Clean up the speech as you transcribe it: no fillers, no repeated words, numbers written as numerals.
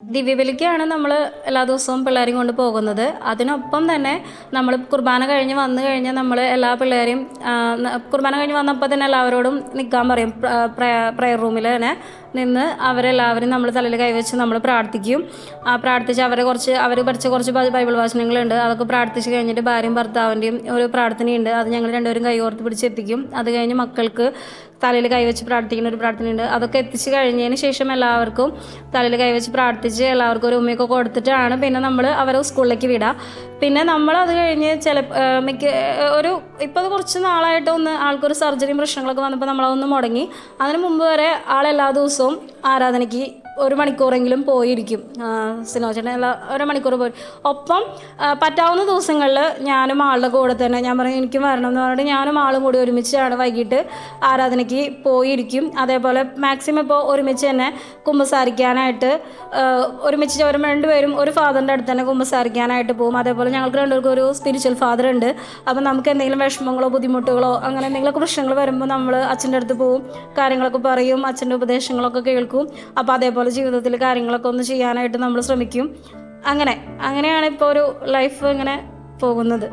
ദിവ്യബലിക്കാണ് നമ്മൾ എല്ലാ ദിവസവും പിള്ളേരെയും കൊണ്ട് പോകുന്നത്. അതിനൊപ്പം തന്നെ നമ്മൾ കുർബാന കഴിഞ്ഞ് വന്നു കഴിഞ്ഞാൽ നമ്മൾ എല്ലാ പിള്ളേരെയും കുർബാന കഴിഞ്ഞ് വന്നപ്പോൾ തന്നെ എല്ലാവരോടും നിൽക്കാൻ പറയും. പ്രയർ റൂമിൽ തന്നെ നിന്ന് അവരെല്ലാവരും നമ്മൾ തലയിൽ കൈവച്ച് നമ്മൾ പ്രാർത്ഥിക്കും. പ്രാർത്ഥിച്ച് അവർ പഠിച്ച കുറച്ച് ബൈബിൾ വാചനങ്ങളുണ്ട്. അതൊക്കെ പ്രാർത്ഥിച്ച് കഴിഞ്ഞിട്ട് ഭാര്യയും ഭർത്താവിൻ്റെയും ഒരു പ്രാർത്ഥനയുണ്ട്. അത് ഞങ്ങൾ രണ്ടുപേരും കൈകോർത്ത് പിടിച്ചെത്തിക്കും. അത് കഴിഞ്ഞ് മക്കൾക്ക് തലയിൽ കൈവച്ച് പ്രാർത്ഥിക്കുന്ന ഒരു പ്രാർത്ഥനയുണ്ട്. അതൊക്കെ എത്തിച്ച് കഴിഞ്ഞതിന് ശേഷം എല്ലാവർക്കും തലയിൽ കൈവച്ച് പ്രാർത്ഥിച്ച് എല്ലാവർക്കും ഒരു ഉമ്മയൊക്കെ കൊടുത്തിട്ടാണ് പിന്നെ നമ്മൾ അവരെ സ്കൂളിലേക്ക് വിടുക. പിന്നെ നമ്മളത് കഴിഞ്ഞ് ഇപ്പോൾ അത് കുറച്ച് നാളായിട്ട് ആൾക്കൊരു സർജറിയും പ്രശ്നങ്ങളൊക്കെ വന്നപ്പോൾ നമ്മളതൊന്ന് മുടങ്ങി. അതിന് മുമ്പ് വരെ ആളെല്ലാ ദിവസവും ആരാധനയ്ക്ക് 1 മണിക്കൂറെങ്കിലും പോയിരിക്കും. സിനോച്ചേട്ടൻ ഒരു മണിക്കൂർ പോയി. ഒപ്പം പറ്റാവുന്ന ദിവസങ്ങളിൽ ഞാനും ആളുടെ കൂടെ തന്നെ ഞാൻ പറയും എനിക്കും വരണം എന്ന് പറഞ്ഞിട്ട് ഞാനും ആളും കൂടി ഒരുമിച്ചാണ് വൈകിട്ട് ആരാധനയ്ക്ക് പോയിരിക്കും. അതേപോലെ മാക്സിമം ഇപ്പോൾ ഒരുമിച്ച് തന്നെ കുമ്പസാരിക്കാനായിട്ട് ഒരുമിച്ച് രണ്ടുപേരും ഒരു ഫാദറിൻ്റെ അടുത്ത് തന്നെ കുമ്പസാരിക്കാനായിട്ട് പോകും. അതേപോലെ ഞങ്ങൾക്ക് രണ്ടുപേർക്കും ഒരു സ്പിരിച്വൽ ഫാദർ ഉണ്ട്. അപ്പം നമുക്ക് എന്തെങ്കിലും വിഷമങ്ങളോ ബുദ്ധിമുട്ടുകളോ അങ്ങനെ എന്തെങ്കിലുമൊക്കെ പ്രശ്നങ്ങൾ വരുമ്പോൾ നമ്മൾ അച്ഛൻ്റെ അടുത്ത് പോകും, കാര്യങ്ങളൊക്കെ പറയും, അച്ഛൻ്റെ ഉപദേശങ്ങളൊക്കെ കേൾക്കും. അപ്പോൾ അതേപോലെ ജീവിതത്തിൽ കാര്യങ്ങളൊക്കെ ഒന്ന് ചെയ്യാനായിട്ട് നമ്മൾ ശ്രമിക്കും. അങ്ങനെയാണ് ഇപ്പോൾ ഒരു ലൈഫ് ഇങ്ങനെ പോകുന്നത്.